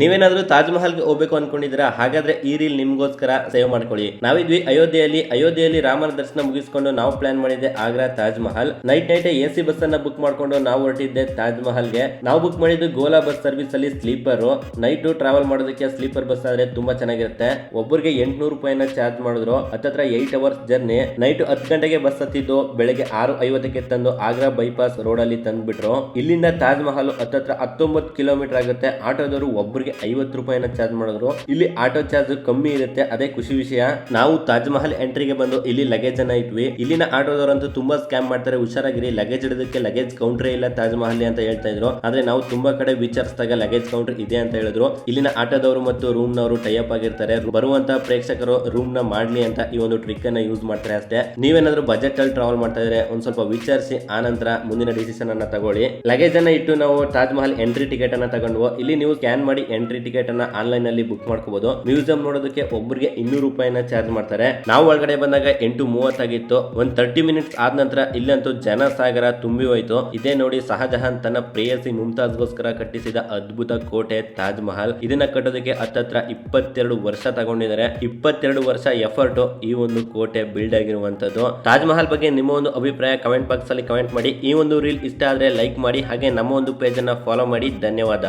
ನೀವೇನಾದ್ರೂ ತಾಜ್ ಮಹಲ್ಗೆ ಹೋಗ್ಬೇಕು ಅನ್ಕೊಂಡಿದ್ದೀರಾ? ಹಾಗಾದ್ರೆ ಈ ರೀಲ್ ನಿಮ್ಗೋಸ್ಕರ ಸೇವ್ ಮಾಡ್ಕೊಳ್ಳಿ. ನಾವಿದ್ವಿ ಅಯೋಧ್ಯೆಯಲ್ಲಿ ರಾಮನ ದರ್ಶನ ಮುಗಿಸ್ಕೊಂಡು ನಾವು ಪ್ಲಾನ್ ಮಾಡಿದ್ದೆ Agra Taj Mahal. Night AC bus ಅನ್ನ ಬುಕ್ ಮಾಡ್ಕೊಂಡು ನಾವು ಹೊರಟಿದ್ದೆ ತಾಜ್ ಮಹಲ್ಗೆ. ನಾವು ಬುಕ್ ಮಾಡಿದ್ದು ಗೋಲಾ ಬಸ್ ಸರ್ವಿಸ್ ಅಲ್ಲಿ ಸ್ಲೀಪರ್. ನೈಟ್ ಟ್ರಾವೆಲ್ ಮಾಡೋದಕ್ಕೆ ಸ್ಲೀಪರ್ ಬಸ್ ಆದ್ರೆ ತುಂಬಾ ಚೆನ್ನಾಗಿರುತ್ತೆ. ಒಬ್ಬರಿಗೆ 800 ರೂಪಾಯಿನ ಚಾರ್ಜ್ ಮಾಡಿದ್ರು. ಹತ್ತತ್ರ 8 ಅವರ್ಸ್ ಜರ್ನಿ. ನೈಟ್ 10 ಗಂಟೆಗೆ ಬಸ್ ಹತ್ತಿದ್ದು ಬೆಳಗ್ಗೆ 6:50ಕ್ಕೆ ತಂದು ಆಗ್ರಾ ಬೈಪಾಸ್ ರೋಡ್ ಅಲ್ಲಿ ತಂದ್ಬಿಟ್ರು. ಇಲ್ಲಿಂದ ತಾಜ್ ಮಹಲ್ ಹತ್ತತ್ರ 19 ಕಿಲೋಮೀಟರ್ ಆಗುತ್ತೆ. ಆಟೋದವರು ಒಬ್ಬರಿಗೆ 50 ರೂಪಾಯಿನ ಚಾರ್ಜ್ ಮಾಡಿದ್ರು. ಇಲ್ಲಿ ಆಟೋ ಚಾರ್ಜ್ ಕಮ್ಮಿ ಇರುತ್ತೆ, ಅದೇ ಖುಷಿ ವಿಷಯ. ನಾವು ತಾಜ್ ಮಹಲ್ ಎಂಟ್ರಿಗೆ ಬಂದು ಇಲ್ಲಿ ಲಗೇಜ್ ಅನ್ನ ಇಟ್ವಿ. ಇಲ್ಲಿನ ಆಟೋದವರಂತೂ ತುಂಬಾ ಸ್ಕ್ಯಾಮ್ ಮಾಡ್ತಾರೆ, ಹುಷಾರಾಗಿರಿ. ಲಗೇಜ್ ಇಡೋದಕ್ಕೆ ಲಗೇಜ್ ಕೌಂಟ್ರೇ ಇಲ್ಲ ತಾಜ್ ಮಹಲ್ ಅಂತ ಹೇಳ್ತಾ ಇದ್ರು. ಆದ್ರೆ ನಾವು ತುಂಬಾ ಕಡೆ ವಿಚಾರಿಸಿದಾಗ ಲಗೇಜ್ ಕೌಂಟರ್ ಇದೆ ಅಂತ ಹೇಳಿದ್ರು. ಇಲ್ಲಿನ ಆಟೋದವರು ಮತ್ತು ರೂಮ್ ನವರು ಟೈಅಪ್ ಆಗಿರ್ತಾರೆ. ಬರುವಂತ ಪ್ರೇಕ್ಷಕರು ರೂಮ್ ನ ಮಾಡ್ಲಿ ಅಂತ ಈ ಒಂದು ಟ್ರಿಕ್ ಅನ್ನ ಯೂಸ್ ಮಾಡ್ತಾರೆ ಅಷ್ಟೇ. ನೀವೇನಾದ್ರೂ ಬಜೆಟ್ ಅಲ್ಲಿ ಟ್ರಾವೆಲ್ ಮಾಡ್ತಾ ಇದ್ರೆ ಒಂದ್ ಸ್ವಲ್ಪ ವಿಚಾರಿಸಿ ಆ ನಂತರ ಮುಂದಿನ ಡಿಸಿಷನ್ ಅನ್ನ ತಗೊಳ್ಳಿ. ಲಗೇಜ್ ಅನ್ನ ಇಟ್ಟು ನಾವು ತಾಜ್ ಮಹಲ್ ಎಂಟ್ರಿ ಟಿಕೆಟ್ ಅನ್ನ ತಗೊಂಡ್ವು. ಇಲ್ಲಿ ನೀವು ಸ್ಕ್ಯಾನ್ ಮಾಡಿ ಎಂಟ್ರಿ ಟಿಕೆಟ್ ಅನ್ನ ಆನ್ಲೈನ್ ಅಲ್ಲಿ ಬುಕ್ ಮಾಡ್ಕೋಬಹುದು. ಮ್ಯೂಸಿಯಂ ನೋಡೋದಕ್ಕೆ ಒಬ್ಬರಿಗೆ 200 ರೂಪಾಯಿನ ಚಾರ್ಜ್ ಮಾಡ್ತಾರೆ. ನಾವು ಒಳಗಡೆ ಬಂದಾಗ 8:30 ಆಗಿತ್ತು. ಒಂದ್ 30 ಮಿನಿಟ್ಸ್ ಆದ ನಂತರ ಇಲ್ಲಂತೂ ಜನ ಸಾಗರ ತುಂಬಿ ಹೋಯ್ತು. ಇದೇ ನೋಡಿ ಶಹಜಹಾನ್ ತನ್ನ ಪ್ರೇಯಸಿ ಮುಮ್ತಾಜ್ಗೋಸ್ಕರ ಕಟ್ಟಿಸಿದ ಅದ್ಭುತ ಕೋಟೆ ತಾಜ್ ಮಹಲ್. ಇದನ್ನ ಕಟ್ಟೋದಕ್ಕೆ ಹತ್ತತ್ರ 22 ವರ್ಷ ತಗೊಂಡಿದ್ದಾರೆ. 22 ವರ್ಷ ಎಫರ್ಟ್ ಈ ಒಂದು ಕೋಟೆ ಬಿಲ್ಡ್ ಆಗಿರುವಂತದ್ದು. ತಾಜ್ ಮಹಲ್ ಬಗ್ಗೆ ನಿಮ್ಮ ಒಂದು ಅಭಿಪ್ರಾಯ ಕಮೆಂಟ್ ಬಾಕ್ಸ್ ಅಲ್ಲಿ ಕಮೆಂಟ್ ಮಾಡಿ. ಈ ಒಂದು ರೀಲ್ ಇಷ್ಟ ಆದ್ರೆ ಲೈಕ್ ಮಾಡಿ, ಹಾಗೆ ನಮ್ಮ ಒಂದು ಪೇಜ್ ಅನ್ನ ಫಾಲೋ ಮಾಡಿ. ಧನ್ಯವಾದ.